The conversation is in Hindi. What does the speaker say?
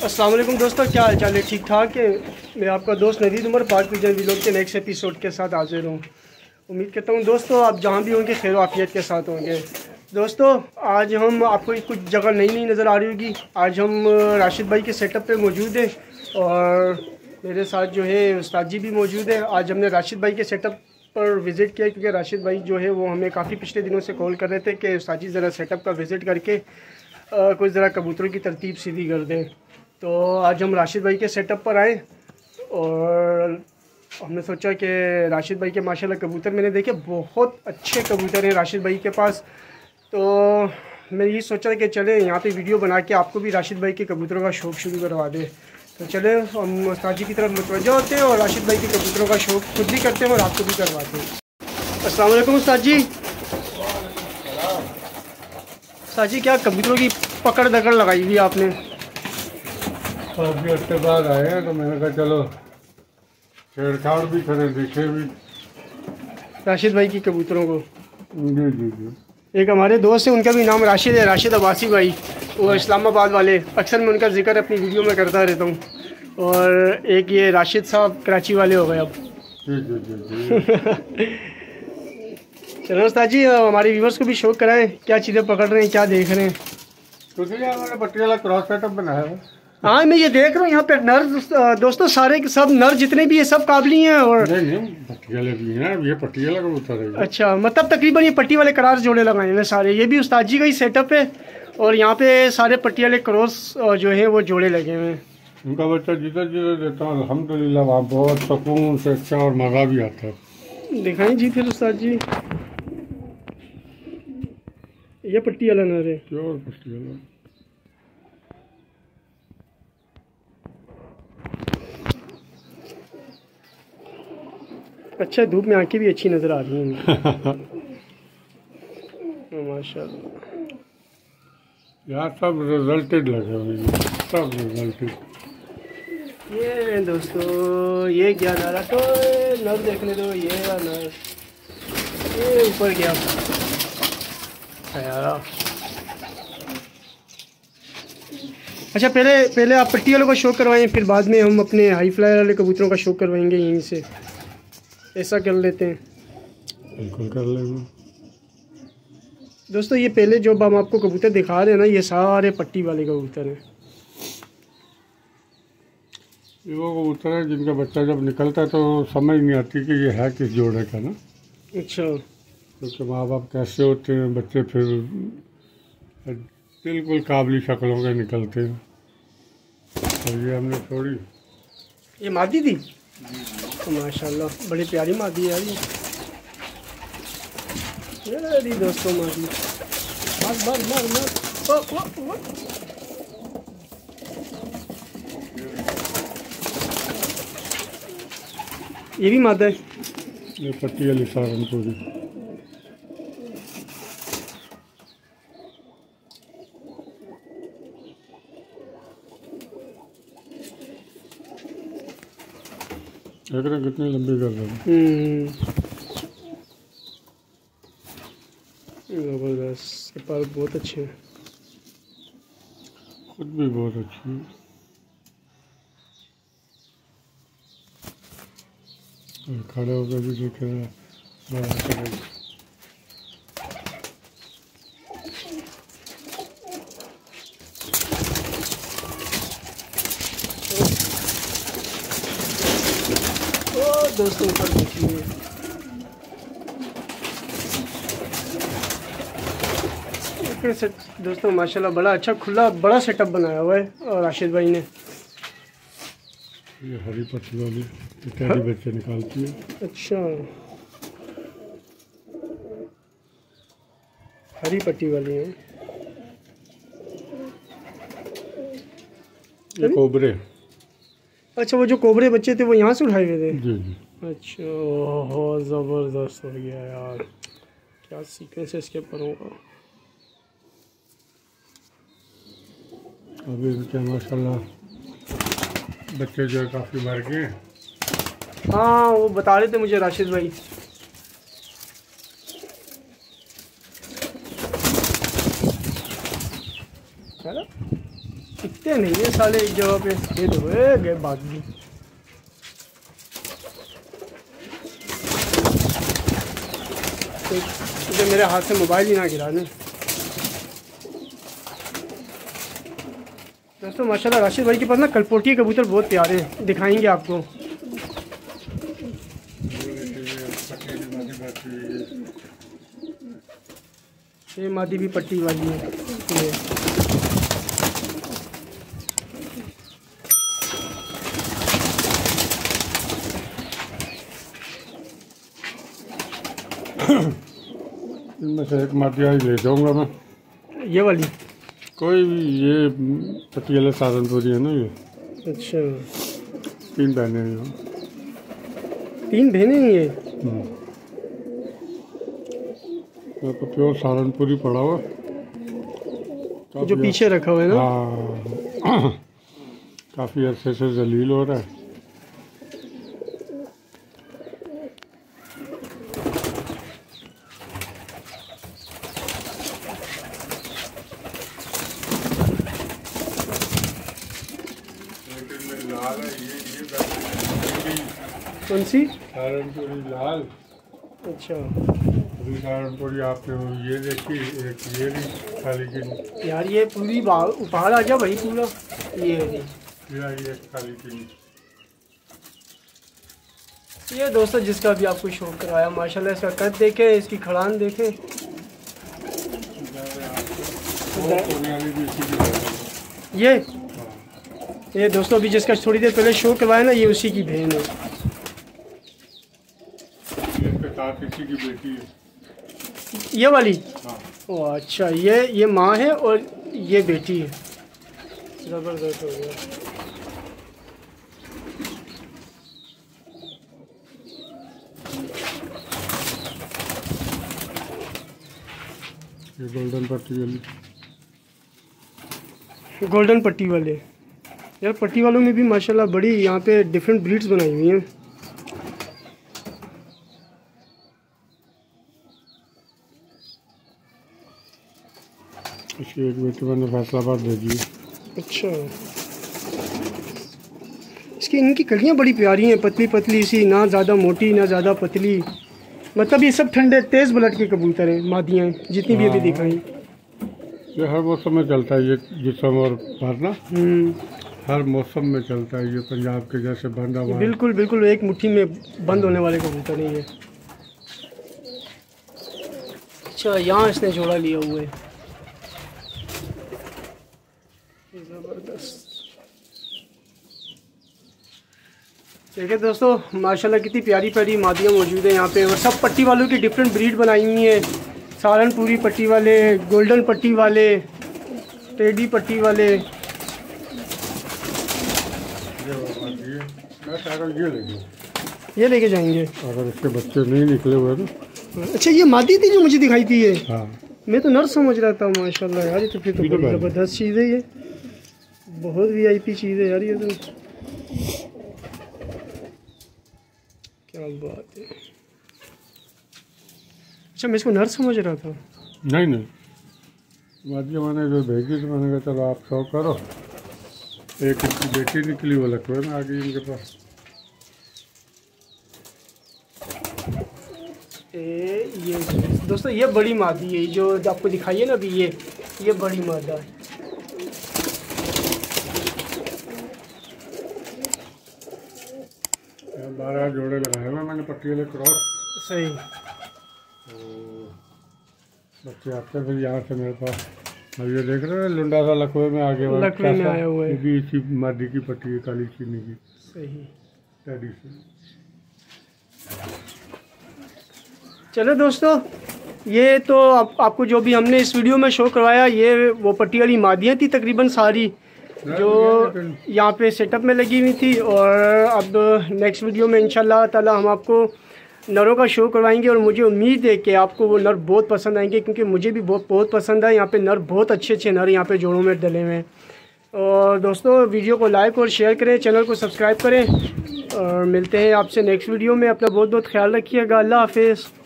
अस्सलाम वालेकुम दोस्तों, क्या हाल चाल है? ठीक ठाक है। मैं आपका दोस्त नवीद उमर पाक पिजन व्लॉग के नेक्स्ट एपिसोड के साथ हाजिर हूँ। उम्मीद करता हूँ दोस्तों आप जहाँ भी होंगे खैर आफियत के साथ होंगे। दोस्तों आज हम आपको कुछ जगह नई नई नज़र आ रही होगी। आज हम राशिद भाई के सेटअप पे मौजूद हैं और मेरे साथ जो है उस्ताद जी भी मौजूद है। आज हमने राशिद भाई के सेटअप पर विज़िट किया क्योंकि राशिद भाई जो है वो हमें काफ़ी पिछले दिनों से कॉल कर रहे थे कि उस्ताद जी ज़रा सेटअप का विज़िट करके कुछ ज़रा कबूतरों की तरतीब सीधी कर दें। तो आज हम राशिद भाई के सेटअप पर आए और हमने सोचा कि राशिद भाई के माशाल्लाह कबूतर मैंने देखे, बहुत अच्छे कबूतर हैं राशिद भाई के पास। तो मैं ये सोचा कि चले यहाँ पे वीडियो बना के आपको भी राशिद भाई के कबूतरों का शौक़ शुरू करवा दें। तो चले हम उस्ताद जी की तरफ मुतवज्जह होते हैं और राशिद भाई के कबूतरों का शौक़ खुद भी करते हैं और आपको भी करवाते हैं। अस्सलाम वालेकुम उस्ताद जी। उस्ताद जी क्या कबूतरों की पकड़ दकड़ लगाई हुई आपने? काफ़ी हफ्ते बाद आए हैं तो मैंने कहा चलो छेड़छाड़ भी करें, देखे भी राशिद भाई की कबूतरों को। जी जी जी। एक हमारे दोस्त हैं, उनका भी नाम राशिद है, राशिद अब्बासी भाई, वो इस्लामाबाद वाले। अक्सर मैं उनका जिक्र अपनी वीडियो में करता रहता हूँ। और एक ये राशिद साहब कराची वाले हो गए अब। जी जी जी जी। चलो उस्ताद जी हमारे व्यूवर्स को भी शौक कराएं, क्या चीज़ें पकड़ रहे हैं, क्या देख रहे हैं? तो मैंने पट्टी वाला क्रॉस सेटअप बनाया है। हाँ मैं ये देख रहा हूँ यहाँ पे नर दोस्तों सारे के सब नर जितने भी है सब काबली हैं। और नहीं पट्टी वाले भी हैं, ये पट्टी वाला कबूतर है। अच्छा मतलब तकरीबन ये पट्टी वाले करार जोड़े लगाए हैं सारे। ये भी उस्ताद जी का ही सेटअप है और यहाँ पे सारे पट्टी वाले क्रॉस जो है वो जोड़े लगे हुए हैं। उनका बच्चा जिधर जिधर देता हूँ अल्हम्दुलिल्लाह वहाँ बहुत सुकून से अच्छा और मज़ा भी आता है। दिखाएं जी फिर उस्ताद जी। ये पट्टी वाला नर है, प्योर पट्टी वाला। अच्छा धूप में आंखें भी अच्छी नज़र आ रही हैं माशाल्लाह। यहाँ सब रिजल्टेड लगे हुए हैं, सब रिजल्टेड। ये दोस्तों ये क्या नर है? तो नर देखने दो, ये रहा नर, ये ऊपर गया यार। अच्छा पहले आप पट्टी वालों का शौक करवाएं, फिर बाद में हम अपने हाई फ्लायर वाले कबूतरों का शौक करवाएंगे यहीं से। ऐसा कर लेते हैं। बिल्कुल कर लेंगे दोस्तों ये पहले जो हम आपको कबूतर दिखा रहे हैं ना, ये सारे पट्टी वाले कबूतर हैं। ये वो कबूतर है जिनका बच्चा जब निकलता है तो समझ नहीं आती कि ये है किस जोड़े का ना। अच्छा क्योंकि माँ बाप कैसे होते हैं, बच्चे फिर बिल्कुल काबली शक्लों के निकलते हैं। और ये हमने छोड़ी, ये मादी थी माशाल्लाह, बड़ी प्यारी मादी है यार ये। अरे दोस्तों मादी मार मार मार मार। ओ, ओ, ओ। ये भी मादा है। ये पट्टी वाली सहारनपुरी। देख रहे कितनी लंबी कर रहे हैं। जबरदस्त, ये पार्क बहुत अच्छे हैं, खुद भी बहुत अच्छी है। खड़े होकर भी देख रहे हैं। दोस्तों ऊपर देखिए दोस्तों माशाल्लाह बड़ा अच्छा खुला बड़ा सेटअप बनाया हुआ है और राशिद भाई ने। ये हरी पट्टी वाली इत्यादि बच्चे निकालती है। अच्छा हरी पट्टी वाली है। ये कोबरे। अच्छा वो जो कोबरे बच्चे थे वो यहाँ से उठाए हुए थे? जी जी। अच्छा ओहो ज़बरदस्त हो गया यार, क्या सीक्वेंस है इसके ऊपर होगा। अभी क्या माशाल्लाह बच्चे जो है काफ़ी मर गए। हाँ वो बता रहे थे मुझे राशिद भाई। है ना। टिकते नहीं है साले एक जगह पे। ये तो गए बात भी। तो मेरे हाथ से मोबाइल ही ना गिरा दें। दोस्तों माशाल्लाह राशिद भाई के पास ना कलपोटी कबूतर बहुत प्यारे हैं, दिखाएंगे आपको। ये मादी भी पट्टी वाली है। ये इनमें से एक मादिया ही ले जाऊंगा मैं। ये वाली कोई भी, ये पटियाला सहारनपुरी है ना ये। अच्छा 3 बहनें हैं। 3 बहनें हैं ये। मैं तो प्योर सहारनपुरी पड़ा हुआ जो पीछे रखा हुआ है ना। हाँ काफ़ी अरसे से जलील हो रहा है। लाल है ये कौन सी? सहारनपुरी लाल। अच्छा अभी सहारनपुरी आपने ये देखी, एक ये भी खाली की यार ये पूरी उपहार आ जा भाई पूरा। ये खाली की। ये दोस्तों जिसका भी आपको शौक कराया माशाल्लाह, इसका कद देखें, इसकी खड़ान देखें। ये दोस्तों अभी जिसका थोड़ी देर पहले शो करवाया ना, ये उसी की बहन है। किसी की बेटी है ये वाली। हाँ। ओ अच्छा, ये माँ है और ये बेटी है। ज़बरदस्त हो गया। ये गोल्डन पट्टी वाली। गोल्डन पट्टी वाले यार, पट्टी वालों में भी माशाल्लाह बड़ी यहाँ पे डिफरेंट ब्रीड्स बनाई हुई हैं। इसकी एक बेटी मैंने फैसलाबाद भेजी है। अच्छा, इसकी इनकी कलियाँ बड़ी प्यारी हैं, पतली पतली सी, ना ज़्यादा मोटी ना ज़्यादा पतली। मतलब ये सब ठंडे तेज़ ब्लड के कबूतर हैं, मादियाँ जितनी भी अभी दिखाई। ये हर मौसम में चलता है, ये जिसम और भरना हर मौसम में चलता है। ये पंजाब के जैसे बंदा हुआ बिल्कुल बिल्कुल एक मुट्ठी में बंद होने वाले कबूतर नहीं है। अच्छा, यहाँ इसने जोड़ा लिया हुआ है, ज़बरदस्त। ठीक है दोस्तों, माशाल्लाह कितनी प्यारी प्यारी मादियाँ मौजूद है यहाँ पे, और सब पट्टी वालों की डिफरेंट ब्रीड बनाई हुई है। सहारनपुरी पट्टी वाले, गोल्डन पट्टी वाले, टेडी पट्टी वाले। ये लेके जाएंगे अगर इसके बच्चे नहीं निकले हुए तो। अच्छा, ये मादी थी जो मुझे दिखाई थी ये। हाँ, मैं तो नर समझ रहा था। माशाल्लाह यार, ये तो फिर तो बड़ी ज़बरदस्त चीज़ है, ये बहुत VIP चीज़ है यार, ये तो क्या बात है। अच्छा, मैं इसको नर समझ रहा था। नहीं मादिया मैंने जो भेजी तो मैंने कहा चलो आप शौक करो। एक इसकी बेटी निकली, वो लखनऊ में आ गई इनके पास। ये दोस्तों ये बड़ी मादी है जो आपको दिखाई है ना अभी, ये बड़ी मादा है। यहाँ 12 जोड़े लगाए हुए मैंने पट्टी वाले क्रॉस। सही। तो बच्चे आते हैं फिर यहाँ से मेरे पास। अब ये देख रहे हैं लुंडा सा लखनऊ में आगे लखनऊ में आया हुआ है। ये भी इसी मादी की पट्टी है, काली चीनी की। सही। टेडी से। चलो दोस्तों, ये तो आपको जो भी हमने इस वीडियो में शो करवाया, ये वो पट्टी वाली मादियाँ थी तकरीबन सारी जो यहाँ पे सेटअप में लगी हुई थी। और अब नेक्स्ट वीडियो में इंशाल्लाह ताला हम आपको नरों का शो करवाएंगे, और मुझे उम्मीद है कि आपको वो नर बहुत पसंद आएंगे, क्योंकि मुझे भी बहुत पसंद है। यहाँ पे नर बहुत अच्छे नर यहाँ पे जोड़ों में डले हुए हैं। और दोस्तों वीडियो को लाइक और शेयर करें, चैनल को सब्सक्राइब करें, और मिलते हैं आपसे नेक्स्ट वीडियो में। अपना बहुत ख्याल रखिएगा। अल्लाह हाफिज़।